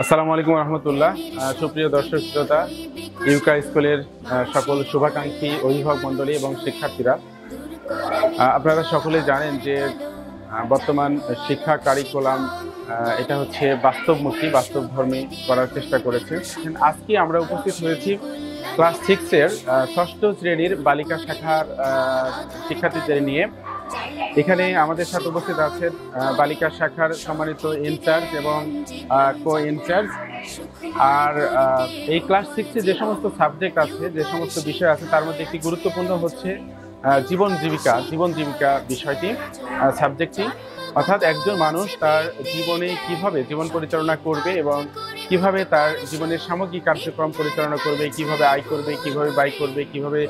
আসসালামু আলাইকুম রহমতুল্লাহ। সুপ্রিয় দর্শক শ্রোতা, ইউকা স্কুলের সকল শুভাকাঙ্ক্ষী অভিভাবক মণ্ডলী এবং শিক্ষার্থীরা, আপনারা সকলে জানেন যে বর্তমান শিক্ষা কারিকুলাম এটা হচ্ছে বাস্তবমুখী, বাস্তবধর্মী করার চেষ্টা করেছে। আজকে আমরা উপস্থিত হয়েছি ক্লাস 6-এর ষষ্ঠ শ্রেণীর বালিকা শাখার শিক্ষার্থীদের নিয়ে। এখানে আমাদের সাথে উপস্থিত আছেন বালিকা শাখার সম্মানিত ইনচার্জ এবং কো ইনচার্জ। আর এই ক্লাস 6-এ যে সমস্ত সাবজেক্ট আছে, যে সমস্ত বিষয় আছে, তার মধ্যে একটি গুরুত্বপূর্ণ হচ্ছে জীবন জীবিকা বিষয়টি, সাবজেক্টটি। অর্থাৎ একজন মানুষ তার জীবনে কিভাবে জীবন পরিচালনা করবে এবং কিভাবে তার জীবনের সামগ্রিক কার্যক্রম পরিচালনা করবে, কিভাবে আয় করবে, কিভাবে ব্যয় করবে, কিভাবে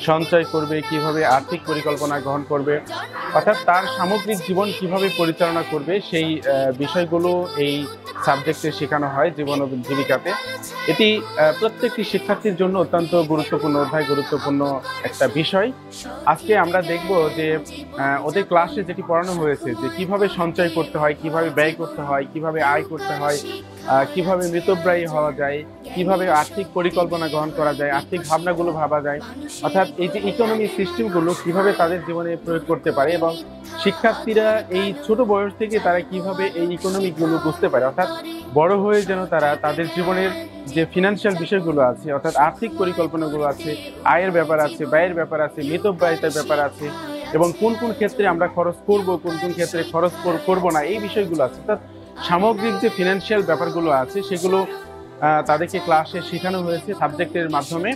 সঞ্চয় করবে, কিভাবে আর্থিক পরিকল্পনা গ্রহণ করবে, অর্থাৎ তার সামগ্রিক জীবন কিভাবে পরিচালনা করবে, সেই বিষয়গুলো এই সাবজেক্টে শেখানো হয় জীবন ও জীবিকাতে। এটি প্রত্যেকটি শিক্ষার্থীর জন্য অত্যন্ত গুরুত্বপূর্ণ অধ্যায়, গুরুত্বপূর্ণ একটা বিষয়। আজকে আমরা দেখব যে ওদের ক্লাসে যেটি পড়ানো হয়েছে, যে কিভাবে সঞ্চয় করতে হয়, কিভাবে ব্যয় করতে হয়, কিভাবে আয় করতে হয়, কিভাবে মিতব্যয়ী হওয়া যায়, কিভাবে আর্থিক পরিকল্পনা গ্রহণ করা যায়, আর্থিক ভাবনাগুলো ভাবা যায়, অর্থাৎ এই যে ইকোনমিক সিস্টেমগুলো কিভাবে তাদের জীবনে প্রয়োগ করতে পারে এবং শিক্ষার্থীরা এই ছোট বয়স থেকে তারা কিভাবে এই ইকোনমিকগুলো বুঝতে পারে, অর্থাৎ বড় হয়ে যেন তারা তাদের জীবনের যে ফিনান্সিয়াল বিষয়গুলো আছে, অর্থাৎ আর্থিক পরিকল্পনাগুলো আছে, আয়ের ব্যাপার আছে, ব্যয়ের ব্যাপার আছে, মিতব্যয়িতার ব্যাপার আছে, এবং কোন কোন ক্ষেত্রে আমরা খরচ করব, কোন কোন ক্ষেত্রে খরচ করব না, এই বিষয়গুলো আছে। অর্থাৎ সামগ্রিক যে ফিনান্সিয়াল ব্যাপারগুলো আছে সেগুলো তাদেরকে ক্লাসে শেখানো হয়েছে সাবজেক্টের মাধ্যমে।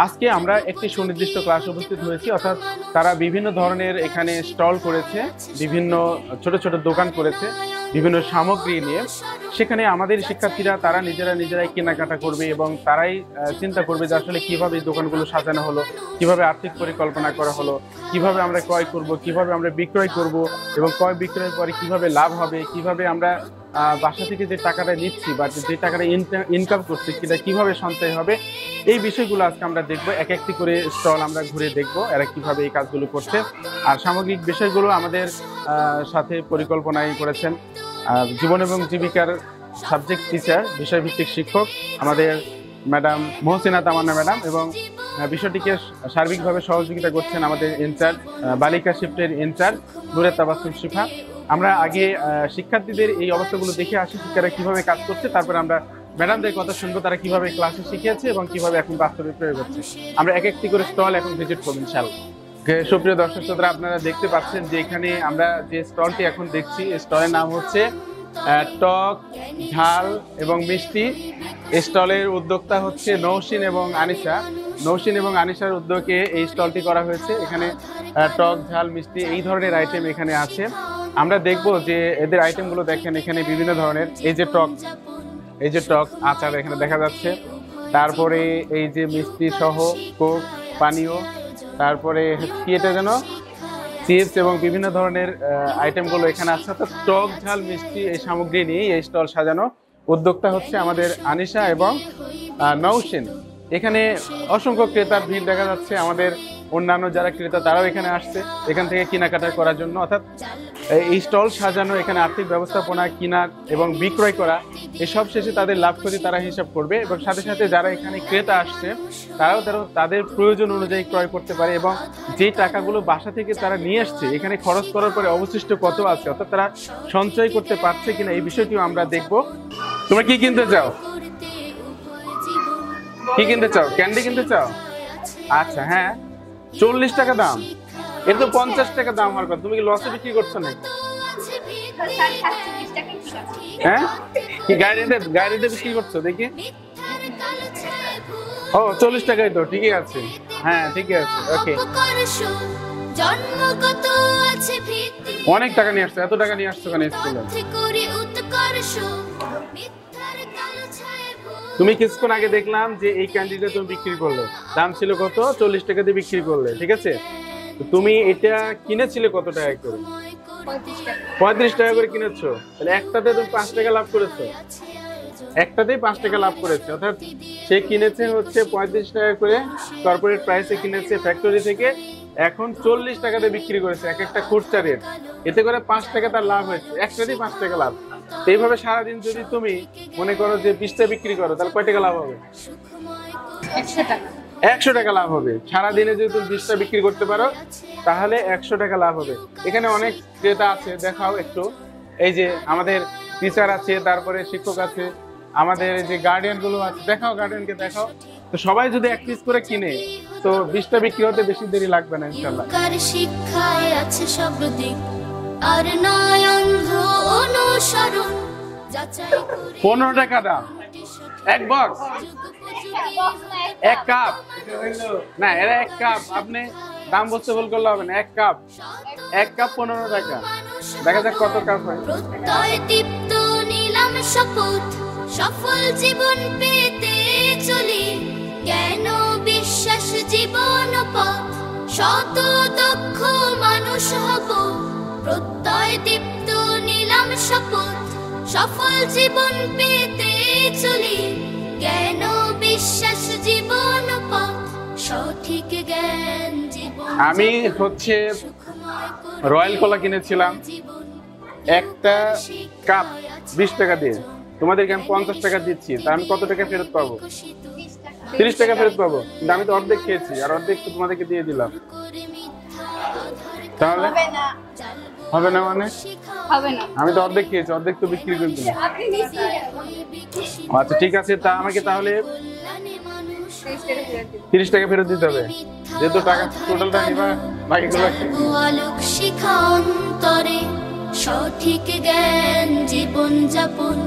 আজকে আমরা একটি সুনির্দিষ্ট ক্লাসে উপস্থিত হয়েছি, অর্থাৎ তারা বিভিন্ন ধরনের এখানে স্টল করেছে, বিভিন্ন ছোট ছোট দোকান করেছে বিভিন্ন সামগ্রী নিয়ে। সেখানে আমাদের শিক্ষার্থীরা তারা নিজেরাই কেনাকাটা করবে এবং তারাই চিন্তা করবে যে আসলে কিভাবে এই দোকানগুলো সাজানো হলো, কিভাবে আর্থিক পরিকল্পনা করা হলো, কিভাবে আমরা ক্রয় করব, কিভাবে আমরা বিক্রয় করব, এবং ক্রয় বিক্রয়ের পরে কিভাবে লাভ হবে, কিভাবে আমরা বাসা থেকে যে টাকাটা নিচ্ছি বা যে টাকাটা ইনকাম করছি সেটা কিভাবে সঞ্চয় হবে, এই বিষয়গুলো আজকে আমরা দেখবো। এক একটি করে স্টল আমরা ঘুরে দেখবো এরা কিভাবে এই কাজগুলো করছে। আর সামগ্রিক বিষয়গুলো আমাদের সাথে পরিকল্পনায় করেছেন জীবন এবং জীবিকার সাবজেক্ট টিচার, বিষয়ভিত্তিক শিক্ষক আমাদের ম্যাডাম মহসিনা তামান্না ম্যাডাম, এবং বিষয়টিকে সার্বিকভাবে সহযোগিতা করছেন আমাদের ইনচার্জ বালিকা শিফটের ইনচার্জ নূরে তাবাসসুম শিফা। আমরা আগে শিক্ষার্থীদের এই অবস্থাগুলো দেখে আসি, শিক্ষারা কিভাবে কাজ করছে, তারপরে আমরা ম্যাডামদের কথা শুনবো তারা কিভাবে ক্লাসে শিখিয়েছে এবং কিভাবে এখন বাস্তবে প্রয়োগ হচ্ছে। আমরা এক একটি করে স্টল এখন ভিজিট করবো ইনশাআল্লাহ। সুপ্রিয় দর্শক শ্রোতা, আপনারা দেখতে পাচ্ছেন যে এখানে আমরা যে স্টলটি এখন দেখছি, স্টলের নাম হচ্ছে টক, ঝাল এবং মিষ্টি। স্টলের উদ্যোক্তা হচ্ছে নৌসিন এবং আনিশার উদ্যোগে এই স্টলটি করা হয়েছে। এখানে টক, ঝাল, মিষ্টি এই ধরনের আইটেম এখানে আছে। আমরা দেখব যে এদের আইটেমগুলো দেখেন, এখানে বিভিন্ন ধরনের এই যে টক আচার এখানে দেখা যাচ্ছে, তারপরে এই যে মিষ্টি সহ কোক পানীয়, তারপরে কি এটা যেন চিপস এবং বিভিন্ন ধরনের আইটেমগুলো এখানে আছে। অর্থাৎ টক, ঝাল, মিষ্টি এই সামগ্রী নিয়ে এই স্টল সাজানো। উদ্যোক্তা হচ্ছে আমাদের আনিশা এবং নৌসিন। এখানে অসংখ্য ক্রেতার ভিড় দেখা যাচ্ছে। আমাদের অন্যান্য যারা ক্রেতা তারাও এখানে আসছে এখান থেকে কেনাকাটা করার জন্য। অর্থাৎ এই স্টল সাজানো, এখানে আর্থিক ব্যবস্থাপনা, কিনা এবং বিক্রয় করা, এসব শেষে তাদের লাভ ক্ষতি তারা হিসাব করবে, এবং সাথে সাথে যারা এখানে ক্রেতা আসছে তারাও তাদের প্রয়োজন অনুযায়ী ক্রয় করতে পারে, এবং যে টাকাগুলো বাসা থেকে তারা নিয়ে আসছে এখানে খরচ করার পরে অবশিষ্ট কত আছে, অর্থাৎ তারা সঞ্চয় করতে পারছে কিনা, এই বিষয়টিও আমরা দেখব। তোমরা কি কিনতে চাও? ক্যান্ডি কিনতে চাও? আচ্ছা, হ্যাঁ, 40 টাকা দাম। এটা তো 50 টাকা দাম হওয়ার কথা। তুমি কি লসে বিক্রি করছো নাকি? হ্যাঁ, কি গাড়িতে বিক্রি করছো দেখি? ও 40 টাকাই তো, ঠিকই আছে। হ্যাঁ, ঠিকই আছে, ওকে। অনেক টাকা নিয়ে আসছো, এত টাকা নিয়ে আসছো কেন স্কুলে? তুমি কিছুক্ষণ আগে দেখলাম যে এই ক্যান্ডিটা তুমি বিক্রি করলে, দাম ছিল কত? 40 টাকা দিয়ে বিক্রি করলে, ঠিক আছে। তুমি এটা কিনেছিলে কত টাকা করে? 35 টাকা করে কিনেছো। তাহলে একটাতে তুমি 5 টাকা লাভ করেছো, একটাতেই 5 টাকা লাভ করেছে। অর্থাৎ সে কিনেছে হচ্ছে 35 টাকা করে, কর্পোরেট প্রাইসে কিনেছে ফ্যাক্টরি থেকে, এখন 40 টাকাতে বিক্রি করেছে, এক একটা খুচরা রেট। এতে করে 5 টাকা তার লাভ হয়েছে, একটাতেই 5 টাকা লাভ। তো এইভাবে সারাদিন যদি তুমি মনে করো যে 20টা বিক্রি করো, তাহলে কয় টাকা লাভ হবে? 100 টাকা। 100 টাকা লাভ হবে। সারাদিনে যদি তুমি 20টা বিক্রি করতে পারো তাহলে 100 টাকা লাভ হবে। এখানে অনেক ক্রেতা আছে, দেখাও একটু। এই যে আমাদের টিচার আছে, তারপরে শিক্ষক আছে, আমাদের যে গার্ডিয়ান গুলো আছে, দেখাও, গার্ডিয়ানকে দেখাও। তো সবাই যদি এক পিস করে কিনে তো 20টা বিক্রি হতে বেশি দেরি লাগবে না ইনশাআল্লাহ। শিক্ষায় আছে সব দিক, আর নয় অন্ধ অনুসরণ। 15 টাকা দাম এক বক্স, এক কাপ না, এরা এক কাপ। আপনি দাম বলতে ভুল করলে হবে না। এক কাপ 15 টাকা। দেখা যাক কত কাপ হয়। প্রত্যয় দীপ্ত নিলাম শপথ, সফল জীবন পেতে চলি। জ্ঞান বিশ্বাস জীবন পথ, শত দক্ষ মানুষ হব। প্রত্যয় দীপ্ত নিলাম শপথ, সফল জীবন পেতে চলি। জ্ঞান বিশ্বাস জীবন পথ, সঠিক জ্ঞান জীবন। আমি হচ্ছে রয়্যাল কলা কিনেছিলাম একটা কাপ 20 টাকা দিয়ে। তোমাদেরকে আমি 50 টাকা দিচ্ছি, তা আমি কত টাকা ফেরত পাবো? 30 টাকা ফেরত পাবো। কিন্তু আমি তো অর্ধেক খেয়েছি, আর অর্ধেক তো তোমাদেরকে দিয়ে দিলাম। তাহলে হবে না মানে? হবে না। আমি তো অর্ধেক খেয়েছি, অর্ধেক তো বিক্রি করে দিলাম। আপনি নিচে আচ্ছা ঠিক আছে, তা আমাকে তাহলে 30 টাকা 30 টাকা ফেরত দিন। ফেরত দিতে হবে, যেহেতু টাকা টোটালটা নিবা, বাকিগুলো আলোক শিখা অন্তরে, সঠিক জ্ঞান জীবন যাপন।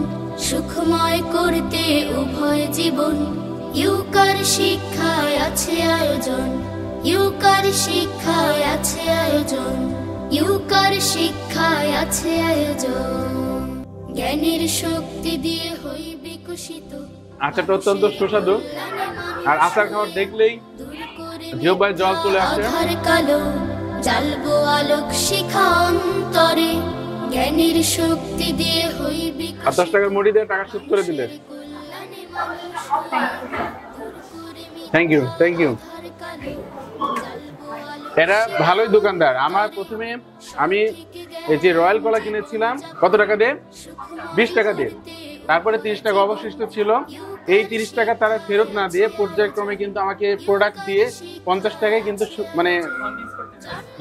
সুখময় করতে উভয় জীবন, ইউকার শিক্ষায় আছে আয়োজন। ইউকার শিক্ষায় আছে আয়োজন, ইউকার শিক্ষায় আছে আয়োজন। জ্ঞানের শক্তি দিয়ে হই বিকশিত। আচারটা অত্যন্ত সুস্বাদু, আর আচার খাওয়ার দেখলেই জিহ্বায় জল চলে আসে। আধার কালো জ্বালবো আলোক শিখা অন্তরে, জ্ঞানের শক্তি দিয়ে হই বিকশিত। আর 10 টাকার মুড়ি দিয়ে টাকা শোধ করে দিলে। Thank you, thank you. এরা ভালোই দোকানদার। আমার প্রথমে আমি এই যে রয়্যাল কলা কিনেছিলাম কত টাকা দিয়ে? 20 টাকা দিয়ে। তারপরে 30 টাকা অবশিষ্ট ছিল। এই 30 টাকা তারা ফেরত না দিয়ে পর্যায়ক্রমে কিন্তু আমাকে প্রোডাক্ট দিয়ে 50 টাকায় কিন্তু মানে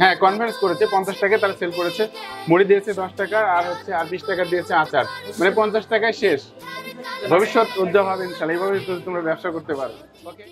হ্যাঁ কনভিন্স করেছে। 50 টাকায় তারা সেল করেছে। মুড়ি দিয়েছে 10 টাকা, আর হচ্ছে আর 20 টাকা দিয়েছে আচার। মানে 50 টাকায় শেষ। ভবিষ্যৎ উজ্জ্বল হবে ইনশাআল্লাহ। এইভাবে তোমরা ব্যবসা করতে পারো। ওকে।